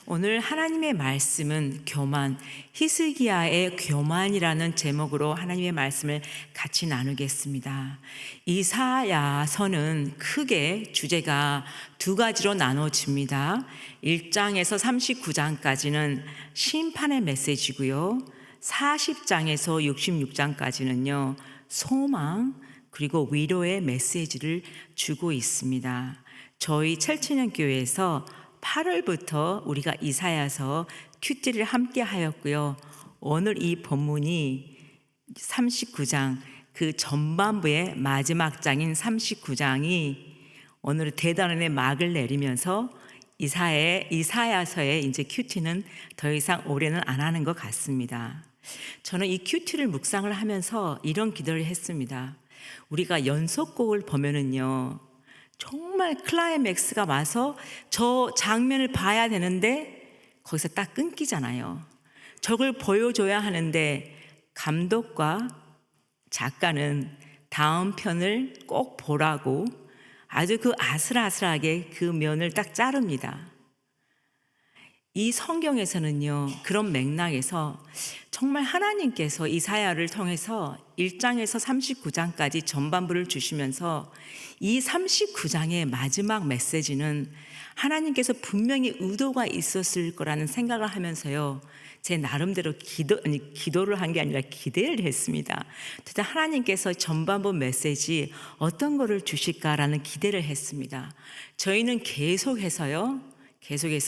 오늘 하나님의 말씀은 교만, 히스기야의 교만이라는 제목으로 하나님의 말씀을 같이 나누겠습니다. 이사야서는 크게 주제가 두 가지로 나눠집니다. 1장에서 39장까지는 심판의 메시지고요. 40장에서 66장까지는요, 소망 그리고 위로의 메시지를 주고 있습니다. 저희 첼치년 교회에서 8월부터 우리가 이사야서 큐티를 함께 하였고요. 오늘 이 본문이 39장 그 전반부의 마지막 장인 39장이 오늘 대단원의 막을 내리면서 이사야서의 이제 큐티는 더 이상 올해는 안 하는 것 같습니다. 저는 이 큐티를 묵상을 하면서 이런 기도를 했습니다. 우리가 연속곡을 보면은요, 정말 클라이맥스가 와서 저 장면을 봐야 되는데 거기서 딱 끊기잖아요. 저걸 보여줘야 하는데 감독과 작가는 다음 편을 꼭 보라고 아주 그 아슬아슬하게 그 면을 딱 자릅니다. 이 성경에서는요, 그런 맥락에서 정말 하나님께서 이사야를 통해서 1장에서 39장까지 전반부를 주시면서 이 39장의 마지막 메시지는 하나님께서 분명히 의도가 있었을 거라는 생각을 하면서요, 제 나름대로 기도를 한 게 아니라 기대를 했습니다. 도대체 하나님께서 전반부 메시지 어떤 거를 주실까라는 기대를 했습니다. 저희는 계속해서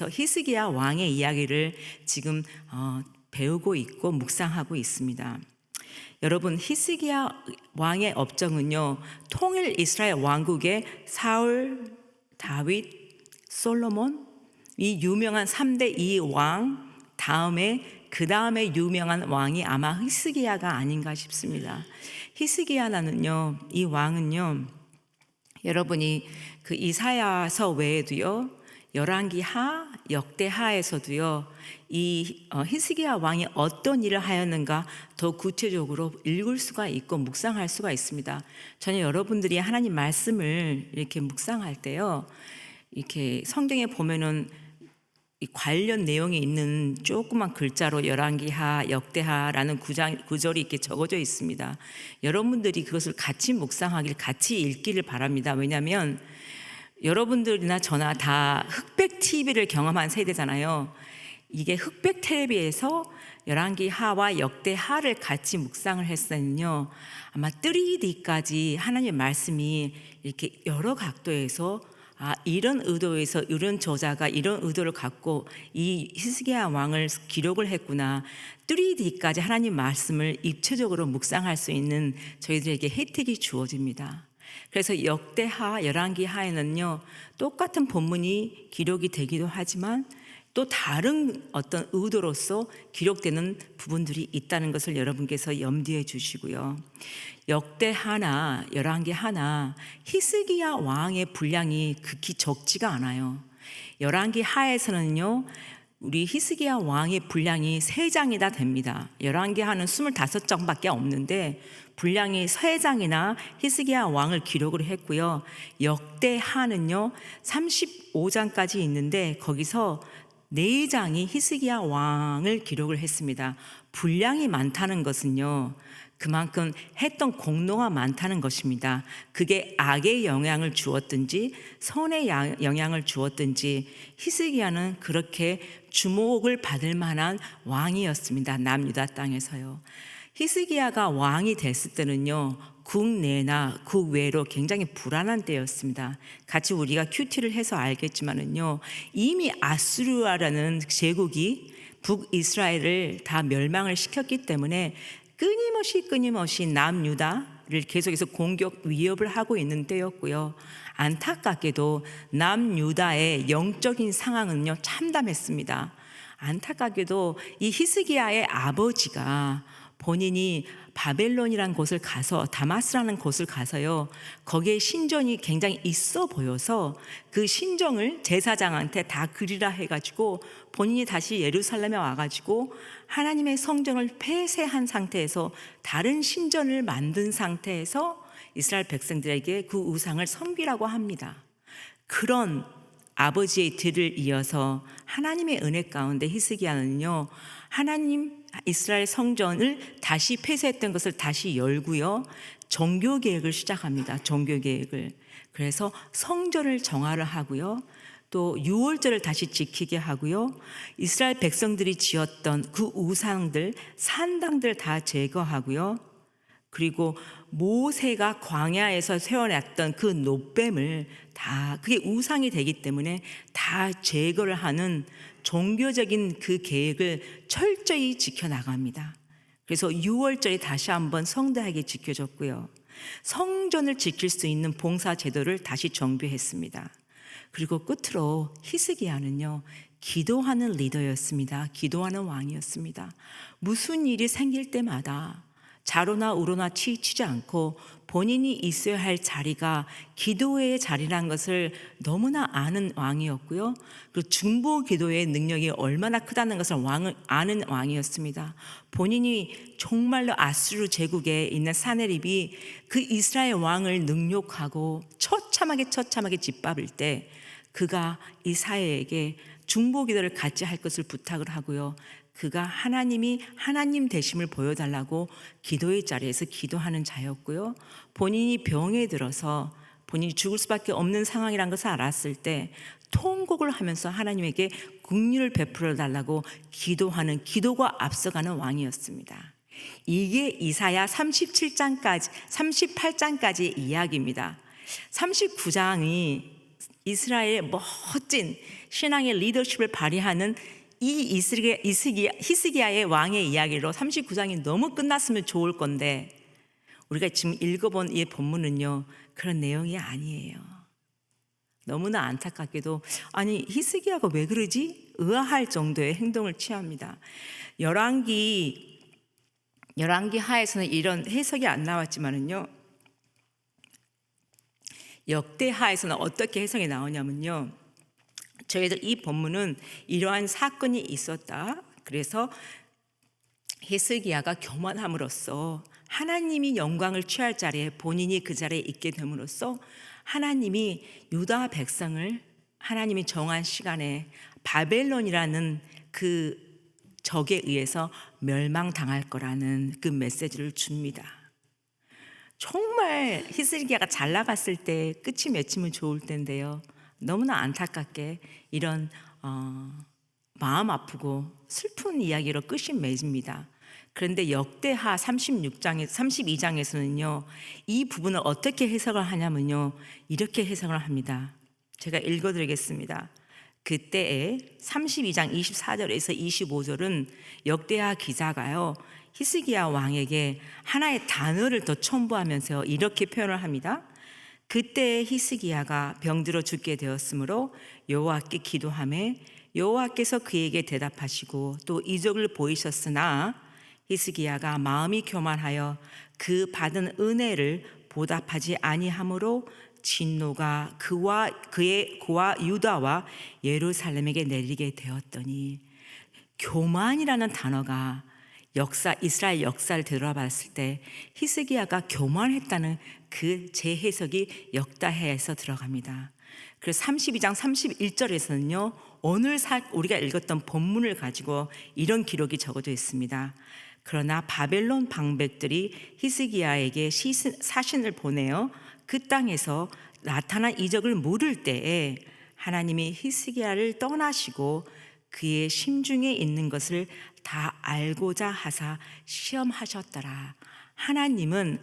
히스기야 왕의 이야기를 지금 배우고 있고 묵상하고 있습니다. 여러분, 히스기야 왕의 업적은요, 통일 이스라엘 왕국의 사울, 다윗, 솔로몬, 이 유명한 3대 이 왕 다음에 그 다음에 유명한 왕이 아마 히스기야가 아닌가 싶습니다. 히스기야는요, 이 왕은요, 여러분이 그 이사야서 외에도요, 열왕기하, 역대하에서도요, 이 히스기야 왕이 어떤 일을 하였는가 더 구체적으로 읽을 수가 있고 묵상할 수가 있습니다. 저는 여러분들이 하나님 말씀을 이렇게 묵상할 때요, 이렇게 성경에 보면은 이 관련 내용이 있는 조그만 글자로 열왕기하, 역대하라는 구절이 이렇게 적어져 있습니다. 여러분들이 그것을 같이 묵상하길, 같이 읽기를 바랍니다. 왜냐하면 여러분들이나 저나 다 흑백 TV를 경험한 세대잖아요. 이게 흑백 텔레비에서 열왕기하와 역대하를 같이 묵상을 했으면요, 아마 3D까지 하나님의 말씀이 이렇게 여러 각도에서 이런 의도에서 이런 저자가 이런 의도를 갖고 이 히스기야 왕을 기록을 했구나, 3D까지 하나님 말씀을 입체적으로 묵상할 수 있는 저희들에게 혜택이 주어집니다. 그래서 역대하, 열왕기하에는요, 똑같은 본문이 기록이 되기도 하지만 또 다른 어떤 의도로서 기록되는 부분들이 있다는 것을 여러분께서 염두에 주시고요. 역대하나 열왕기하나 히스기야 왕의 분량이 극히 적지가 않아요. 열왕기하에서는요, 우리 히스기야 왕의 분량이 3장이나 됩니다. 열왕기하는 25장밖에 없는데 분량이 3장이나 히스기야 왕을 기록을 했고요. 역대하는요 35장까지 있는데 거기서 4장이 히스기야 왕을 기록을 했습니다. 분량이 많다는 것은요, 그만큼 했던 공로가 많다는 것입니다. 그게 악의 영향을 주었든지 선의 영향을 주었든지 히스기야는 그렇게 주목을 받을 만한 왕이었습니다. 남유다 땅에서요. 히스기야가 왕이 됐을 때는요, 국내나 국외로 굉장히 불안한 때였습니다. 같이 우리가 큐티를 해서 알겠지만은요, 이미 아수르라는 제국이 북이스라엘을 다 멸망을 시켰기 때문에 끊임없이 남유다를 계속해서 공격 위협을 하고 있는 때였고요. 안타깝게도 남유다의 영적인 상황은요, 참담했습니다. 안타깝게도 이 히스기야의 아버지가 본인이 바벨론이라는 곳을 가서, 다마스라는 곳을 가서요, 거기에 신전이 굉장히 있어 보여서 그 신전을 제사장한테 다 그리라 해가지고 본인이 다시 예루살렘에 와가지고 하나님의 성전을 폐쇄한 상태에서 다른 신전을 만든 상태에서 이스라엘 백성들에게 그 우상을 섬기라고 합니다. 그런 아버지의 뒤를 이어서 하나님의 은혜 가운데 히스기야는요, 하나님 이스라엘 성전을 다시 폐쇄했던 것을 다시 열고요, 종교 계획을 시작합니다. 종교 계획을. 그래서 성전을 정화를 하고요, 또 유월절을 다시 지키게 하고요, 이스라엘 백성들이 지었던 그 우상들, 산당들 다 제거하고요, 그리고 모세가 광야에서 세워놨던 그 놋뱀을 다, 그게 우상이 되기 때문에 다 제거를 하는 종교적인 그 계획을 철저히 지켜나갑니다. 그래서 유월절이 다시 한번 성대하게 지켜졌고요, 성전을 지킬 수 있는 봉사 제도를 다시 정비했습니다. 그리고 끝으로 히스기야는요, 기도하는 리더였습니다. 기도하는 왕이었습니다. 무슨 일이 생길 때마다 좌로나 우로나 치우치지 않고 본인이 있어야 할 자리가 기도의 자리란 것을 너무나 아는 왕이었고요, 그리고 중보 기도의 능력이 얼마나 크다는 것을 아는 왕이었습니다. 본인이 정말로 아수르 제국에 있는 사네립이 그 이스라엘 왕을 능욕하고 처참하게 짓밟을 때 그가 이사야에게 중보 기도를 같이 할 것을 부탁을 하고요, 그가 하나님이 하나님 되심을 보여달라고 기도의 자리에서 기도하는 자였고요, 본인이 병에 들어서 본인이 죽을 수밖에 없는 상황이란 것을 알았을 때 통곡을 하면서 하나님에게 긍휼을 베풀어 달라고 기도하는, 기도가 앞서가는 왕이었습니다. 이게 이사야 38장까지 이야기입니다. 39장이 이스라엘의 멋진 신앙의 리더십을 발휘하는 이 히스기야의 왕의 이야기로 39장이 너무 끝났으면 좋을 건데, 우리가 지금 읽어본 이 본문은요, 그런 내용이 아니에요. 너무나 안타깝게도, 아니 히스기야가 왜 그러지? 의아할 정도의 행동을 취합니다. 열왕기 하에서는 이런 해석이 안 나왔지만은요, 역대하에서는 어떻게 해석이 나오냐면요, 저희들 이 본문은 이러한 사건이 있었다, 그래서 히스기야가 교만함으로써 하나님이 영광을 취할 자리에 본인이 그 자리에 있게 됨으로써 하나님이 유다 백성을 하나님이 정한 시간에 바벨론이라는 그 적에 의해서 멸망당할 거라는 그 메시지를 줍니다. 정말 히스기야가 잘 나갔을 때 끝이 맺히면 좋을 텐데요, 너무나 안타깝게 이런 마음 아프고 슬픈 이야기로 끝이 맺습니다. 그런데 역대하 32장에서는요, 이 부분을 어떻게 해석을 하냐면요, 이렇게 해석을 합니다. 제가 읽어드리겠습니다. 그때에 32장 24절에서 25절은 역대하 기자가요, 히스기야 왕에게 하나의 단어를 더 첨부하면서 이렇게 표현을 합니다. 그때 히스기야가 병들어 죽게 되었으므로 여호와께 기도하매 여호와께서 그에게 대답하시고 또 이적을 보이셨으나 히스기야가 마음이 교만하여 그 받은 은혜를 보답하지 아니하므로 진노가 그와 유다와 예루살렘에게 내리게 되었더니, 교만이라는 단어가 이스라엘 역사를 되돌아봤을 때 히스기야가 교만했다는 그 재해석이 역다해에서 들어갑니다. 그래서 32장 31절에서는요, 오늘 우리가 읽었던 본문을 가지고 이런 기록이 적어져 있습니다. 그러나 바벨론 방백들이 히스기야에게 사신을 보내어 그 땅에서 나타난 이적을 물을 때에 하나님이 히스기야를 떠나시고 그의 심중에 있는 것을 다 알고자 하사 시험하셨더라. 하나님은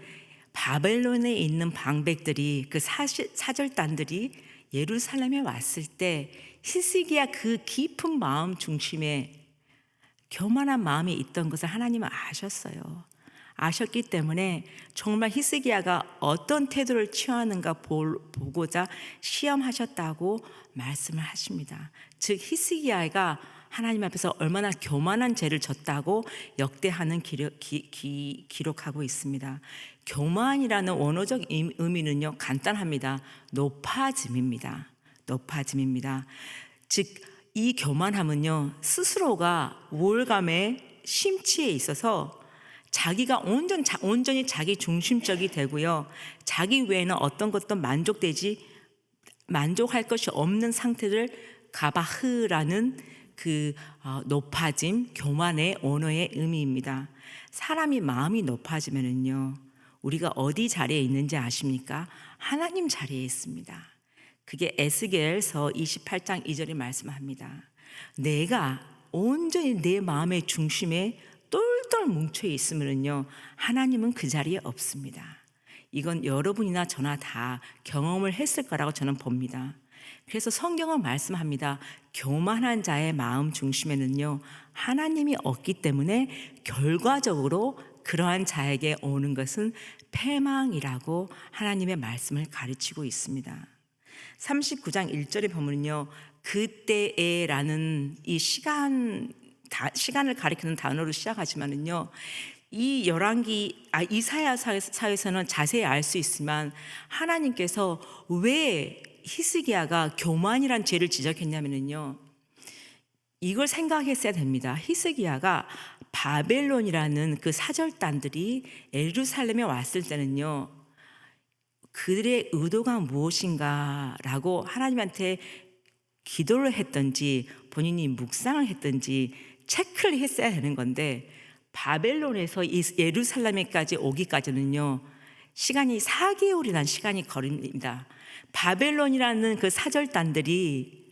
바벨론에 있는 방백들이, 그 사절단들이 예루살렘에 왔을 때 히스기야 그 깊은 마음 중심에 교만한 마음이 있던 것을 하나님은 아셨어요. 아셨기 때문에 정말 히스기야가 어떤 태도를 취하는가 보고자 시험하셨다고 말씀을 하십니다. 즉 히스기야가 하나님 앞에서 얼마나 교만한 죄를 졌다고 역대하는 기록하고 있습니다. 교만이라는 원어적 의미는요, 간단합니다. 높아짐입니다. 즉 이 교만함은요, 스스로가 우월감에 심취해 있어서 자기가 온전히 자기 중심적이 되고요, 자기 외에는 어떤 것도 만족되지 만족할 것이 없는 상태를 가바흐라는 높아짐, 교만의 언어의 의미입니다. 사람이 마음이 높아지면은요, 우리가 어디 자리에 있는지 아십니까? 하나님 자리에 있습니다. 그게 에스겔서 28장 2절이 말씀합니다. 내가 온전히 내 마음의 중심에 똘똘 뭉쳐 있으면요, 하나님은 그 자리에 없습니다. 이건 여러분이나 저나 다 경험을 했을 거라고 저는 봅니다. 그래서 성경은 말씀합니다. 교만한 자의 마음 중심에는요, 하나님이 없기 때문에 결과적으로 그러한 자에게 오는 것은 패망이라고 하나님의 말씀을 가르치고 있습니다. 39장 1절에 보면요, 그때에라는 이 시간을 가리키는 단어로 시작하지만은요, 이 이사야서에서는 자세히 알 수 있지만 하나님께서 왜 히스기야가 교만이란 죄를 지적했냐면요, 이걸 생각했어야 됩니다. 히스기야가 바벨론이라는 그 사절단들이 예루살렘에 왔을 때는요, 그들의 의도가 무엇인가라고 하나님한테 기도를 했든지 본인이 묵상을 했든지 체크를 했어야 되는 건데, 바벨론에서 예루살렘에까지 오기까지는요, 시간이 4개월이라는 시간이 걸립니다. 바벨론이라는 그 사절단들이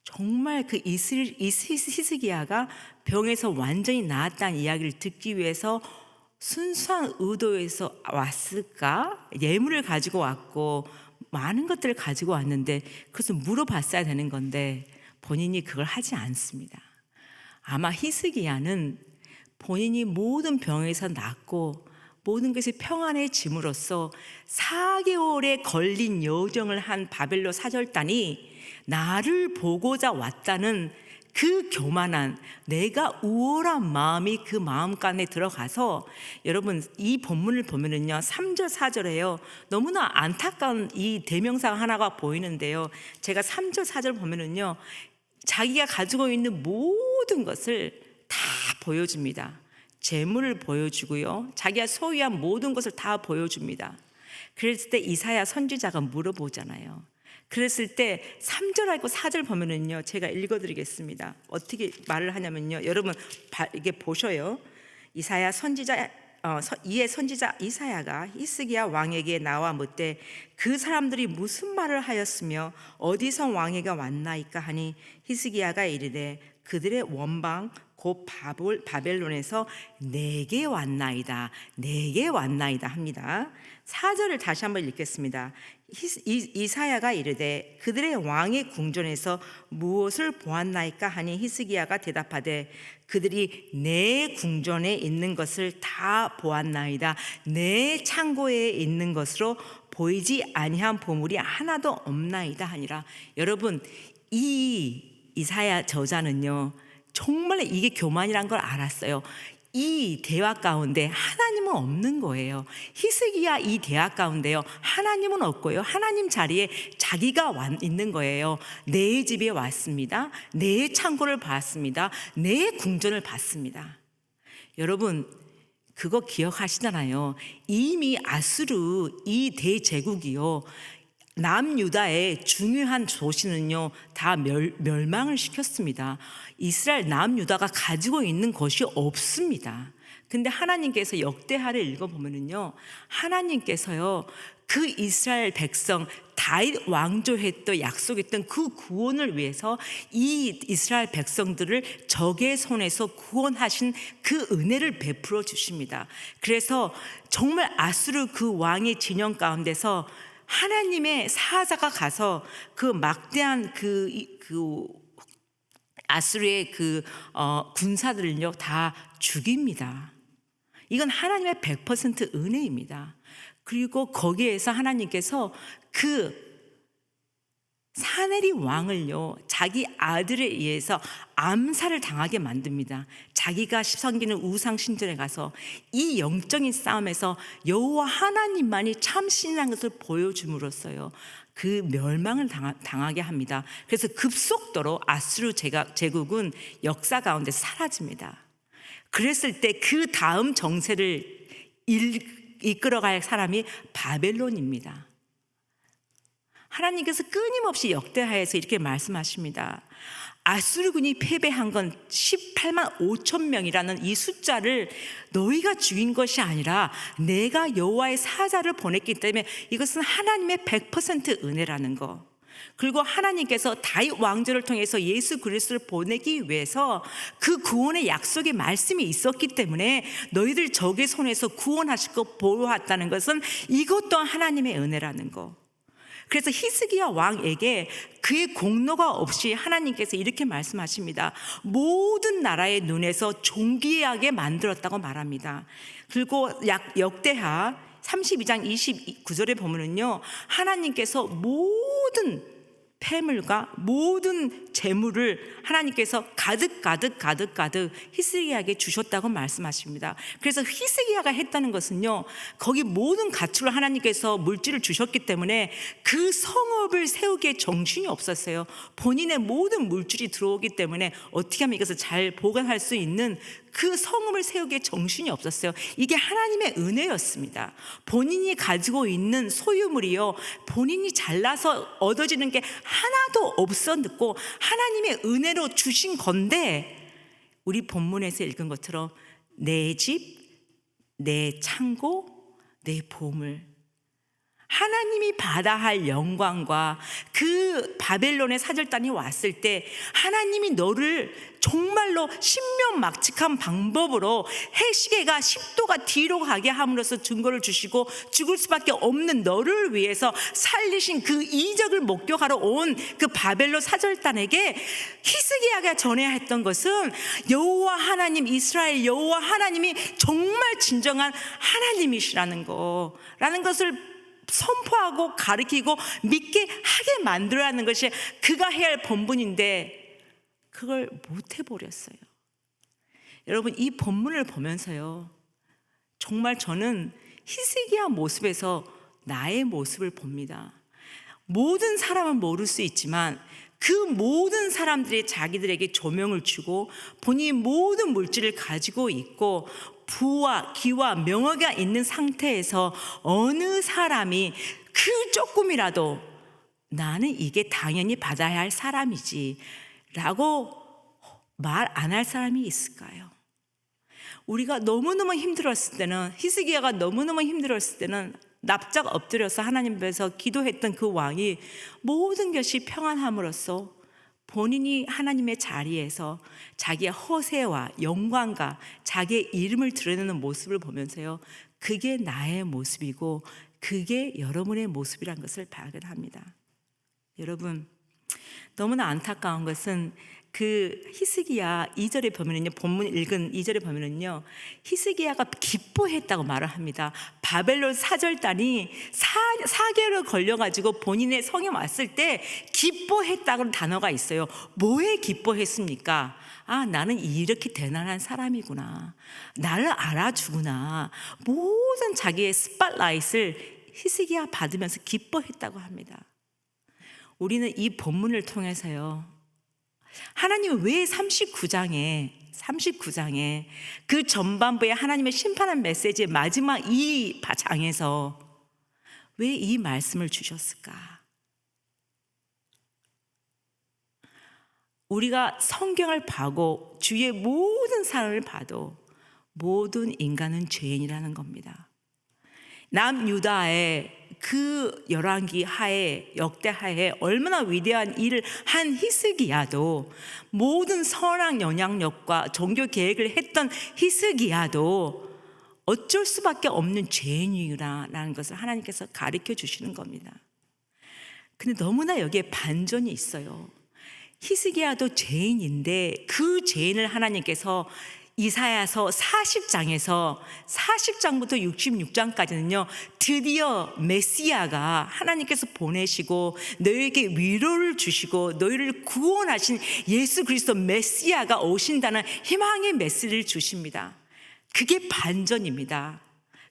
정말 그 히스기야가 병에서 완전히 나았다는 이야기를 듣기 위해서 순수한 의도에서 왔을까? 예물을 가지고 왔고 많은 것들을 가지고 왔는데 그것을 물어봤어야 되는 건데 본인이 그걸 하지 않습니다. 아마 히스기야는 본인이 모든 병에서 낫고 모든 것이 평안해짐으로써 4개월에 걸린 여정을 한 바벨론 사절단이 나를 보고자 왔다는 그 교만한, 내가 우월한 마음이 그 마음간에 들어가서, 여러분 이 본문을 보면은요, 3절 4절에요 너무나 안타까운 이 대명사가 하나가 보이는데요, 제가 3절 4절 보면은요, 자기가 가지고 있는 모든 것을 다 보여줍니다. 재물을 보여주고요, 자기가 소유한 모든 것을 다 보여줍니다. 그랬을 때 이사야 선지자가 물어보잖아요. 그랬을 때 3절하고 4절 보면은요, 제가 읽어드리겠습니다. 어떻게 말을 하냐면요, 여러분 이게 보셔요. 이사야 선지자 이에 선지자 이사야가 히스기야 왕에게 나와 묻되 그 사람들이 무슨 말을 하였으며 어디서 왕에게 왔나이까 하니 히스기야가 이르되 그들의 원방 곧 바벨론에서 내게 왔나이다, 내게 왔나이다 합니다. 4절을 다시 한번 읽겠습니다. 이사야가 이르되 그들의 왕의 궁전에서 무엇을 보았나이까 하니 히스기야가 대답하되 그들이 내 궁전에 있는 것을 다 보았나이다, 내 창고에 있는 것으로 보이지 아니한 보물이 하나도 없나이다 하니라. 여러분 이 이사야 저자는요, 정말 이게 교만이란 걸 알았어요. 이 대화 가운데 하나님은 없는 거예요. 히스기야 이 대화 가운데요, 하나님은 없고요, 하나님 자리에 자기가 있는 거예요. 내 집에 왔습니다, 내 창고를 봤습니다, 내 궁전을 봤습니다. 여러분 그거 기억하시잖아요. 이미 아수르 이 대제국이요, 남유다의 중요한 도시는요 다 멸망을 시켰습니다. 이스라엘 남유다가 가지고 있는 것이 없습니다. 근데 하나님께서 역대하를 읽어보면요, 하나님께서요 그 이스라엘 백성 다윗 왕조에 또 약속했던 그 구원을 위해서 이 이스라엘 백성들을 적의 손에서 구원하신 그 은혜를 베풀어 주십니다. 그래서 정말 아수르 그 왕의 진영 가운데서 하나님의 사자가 가서 그 막대한 그 아수르의 군사들을요 다 죽입니다. 이건 하나님의 100% 은혜입니다. 그리고 거기에서 하나님께서 그 사네리 왕을요 자기 아들에 의해서 암살을 당하게 만듭니다. 자기가 섬기는 우상 신전에 가서 이 영적인 싸움에서 여호와 하나님만이 참 신이라는 것을 보여줌으로써요 그 멸망을 당하게 합니다. 그래서 급속도로 아수르 제국은 역사 가운데 사라집니다. 그랬을 때 그 다음 정세를 이끌어갈 사람이 바벨론입니다. 하나님께서 끊임없이 역대하에서 이렇게 말씀하십니다. 아수르군이 패배한 건 18만 5천 명이라는 이 숫자를 너희가 죽인 것이 아니라 내가 여호와의 사자를 보냈기 때문에 이것은 하나님의 100% 은혜라는 거. 그리고 하나님께서 다윗 왕조를 통해서 예수 그리스도를 보내기 위해서 그 구원의 약속의 말씀이 있었기 때문에 너희들 적의 손에서 구원하실 거 보호했다는 것은 이것 또한 하나님의 은혜라는 거. 그래서 히스기야 왕에게 그의 공로가 없이 하나님께서 이렇게 말씀하십니다. 모든 나라의 눈에서 존귀하게 만들었다고 말합니다. 그리고 역대하 32장 29절에 보면은요, 하나님께서 모든 폐물과 모든 재물을 하나님께서 가득 히스기야에게 주셨다고 말씀하십니다. 그래서 히스기야가 했다는 것은요, 거기 모든 가축을 하나님께서 물질을 주셨기 때문에 그 성읍을 세우기에 정신이 없었어요. 본인의 모든 물질이 들어오기 때문에 어떻게 하면 이것을 잘 보관할 수 있는 그 성읍을 세우기에 정신이 없었어요. 이게 하나님의 은혜였습니다. 본인이 가지고 있는 소유물이요, 본인이 잘나서 얻어지는 게 하나도 없었고 하나님의 은혜로 주신 건데, 우리 본문에서 읽은 것처럼 내 집, 내 창고, 내 보물, 하나님이 받아야 할 영광과 그 바벨론의 사절단이 왔을 때 하나님이 너를 정말로 신명막측한 방법으로 해시계가 10도가 뒤로 가게 함으로써 증거를 주시고 죽을 수밖에 없는 너를 위해서 살리신 그 이적을 목격하러 온 그 바벨론 사절단에게 히스기야가 전해야 했던 것은 여호와 하나님, 이스라엘 여호와 하나님이 정말 진정한 하나님이시라는 것을 선포하고 가르치고 믿게 하게 만들어야 하는 것이 그가 해야 할 본분인데 그걸 못 해버렸어요. 여러분, 이 본문을 보면서요, 정말 저는 히스기야 모습에서 나의 모습을 봅니다. 모든 사람은 모를 수 있지만 그 모든 사람들이 자기들에게 조명을 주고 본인이 모든 물질을 가지고 있고 부와 기와 명예가 있는 상태에서 어느 사람이 그 조금이라도 나는 이게 당연히 받아야 할 사람이지 라고 말 안 할 사람이 있을까요? 우리가 너무너무 힘들었을 때는, 히스기야가 너무너무 힘들었을 때는 납작 엎드려서 하나님 앞에서 기도했던 그 왕이 모든 것이 평안함으로써 본인이 하나님의 자리에서 자기의 허세와 영광과 자기의 이름을 드러내는 모습을 보면서요, 그게 나의 모습이고 그게 여러분의 모습이란 것을 발견합니다. 여러분, 너무나 안타까운 것은 그 히스기야 2절에 보면은요, 본문 읽은 2절에 보면은요, 히스기야가 기뻐했다고 말을 합니다. 바벨론 사절단이 4개월을 걸려가지고 본인의 성에 왔을 때 기뻐했다는 단어가 있어요. 뭐에 기뻐했습니까? 아, 나는 이렇게 대단한 사람이구나, 나를 알아주구나, 모든 자기의 스팟라이트를 히스기야 받으면서 기뻐했다고 합니다. 우리는 이 본문을 통해서요, 하나님은 왜 39장에 그 전반부에 하나님의 심판한 메시지의 마지막 이 장에서 왜 이 말씀을 주셨을까? 우리가 성경을 봐고 주위의 모든 사람을 봐도 모든 인간은 죄인이라는 겁니다. 남유다의 그 열왕기 하에, 역대하에 얼마나 위대한 일을 한 히스기야도, 모든 선악 영향력과 종교 계획을 했던 히스기야도 어쩔 수밖에 없는 죄인이라는 것을 하나님께서 가르쳐 주시는 겁니다. 근데 너무나 여기에 반전이 있어요. 히스기야도 죄인인데 그 죄인을 하나님께서 이사야서 40장에서 40장부터 66장까지는요, 드디어 메시아가 하나님께서 보내시고 너희에게 위로를 주시고 너희를 구원하신 예수 그리스도 메시아가 오신다는 희망의 메시지를 주십니다. 그게 반전입니다.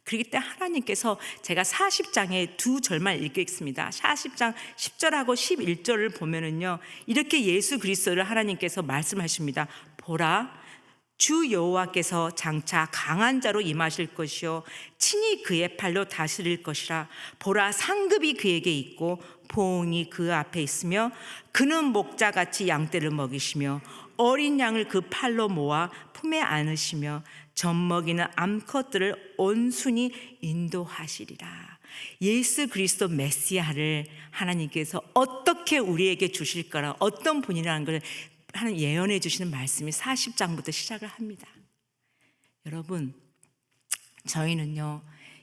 그렇기 때문에 하나님께서, 제가 40장의 두 절만 읽겠습니다. 40장 10절하고 11절을 보면은요, 이렇게 예수 그리스도를 하나님께서 말씀하십니다. 보라, 주 여호와께서 장차 강한 자로 임하실 것이요 친히 그의 팔로 다스릴 것이라. 보라, 상급이 그에게 있고 보응이 그 앞에 있으며 그는 목자같이 양떼를 먹이시며 어린 양을 그 팔로 모아 품에 안으시며 젖먹이는 암컷들을 온순히 인도하시리라. 예수 그리스도 메시아를 하나님께서 어떻게 우리에게 주실 거라, 어떤 분이라는 걸 하나님 예언해 주시는 말씀이 40장부터 시작을 합니다. 여러분, 저희는요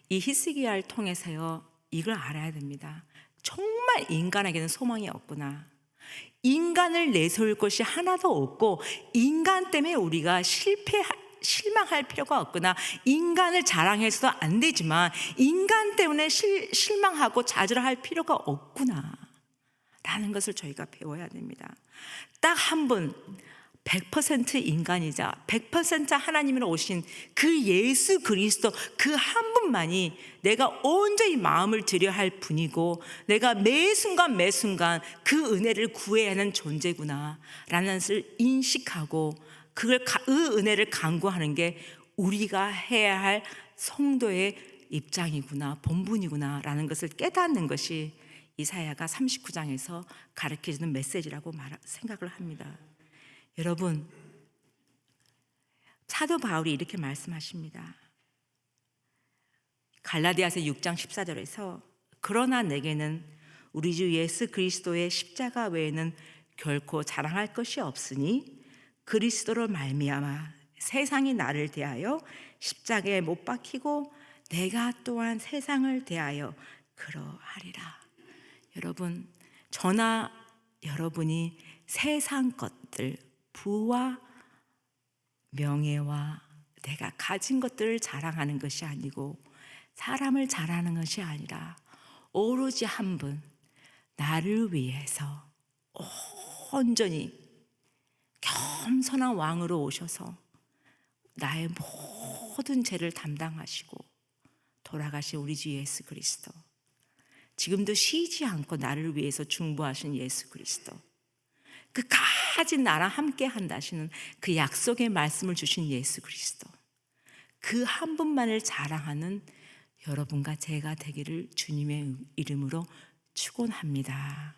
이 히스기야를 통해서요 이걸 알아야 됩니다. 정말 인간에게는 소망이 없구나. 인간을 내세울 것이 하나도 없고 인간 때문에 우리가 실망할 필요가 없구나. 인간을 자랑해서도 안 되지만 인간 때문에 실망하고 좌절할 필요가 없구나 라는 것을 저희가 배워야 됩니다. 딱 한 분 100% 인간이자 100% 하나님으로 오신 그 예수 그리스도 그 한 분만이 내가 온전히 마음을 들여 할 분이고 내가 매 순간 매 순간 그 은혜를 구해야 하는 존재구나 라는 것을 인식하고 그 은혜를 간구하는 게 우리가 해야 할 성도의 입장이구나, 본분이구나 라는 것을 깨닫는 것이 이사야가 39장에서 가르쳐주는 메시지라고 생각을 합니다. 여러분, 사도 바울이 이렇게 말씀하십니다. 갈라디아서 6장 14절에서 그러나 내게는 우리 주 예수 그리스도의 십자가 외에는 결코 자랑할 것이 없으니 그리스도로 말미암아 세상이 나를 대하여 십자가에 못 박히고 내가 또한 세상을 대하여 그러하리라. 여러분, 저나 여러분이 세상 것들, 부와 명예와 내가 가진 것들을 자랑하는 것이 아니고 사람을 자랑하는 것이 아니라 오로지 한 분, 나를 위해서 온전히 겸손한 왕으로 오셔서 나의 모든 죄를 담당하시고 돌아가신 우리 주 예수 그리스도, 지금도 쉬지 않고 나를 위해서 중보하신 예수 그리스도, 끝까지 나랑 함께 한다시는 그 약속의 말씀을 주신 예수 그리스도, 그 한 분만을 자랑하는 여러분과 제가 되기를 주님의 이름으로 축원합니다.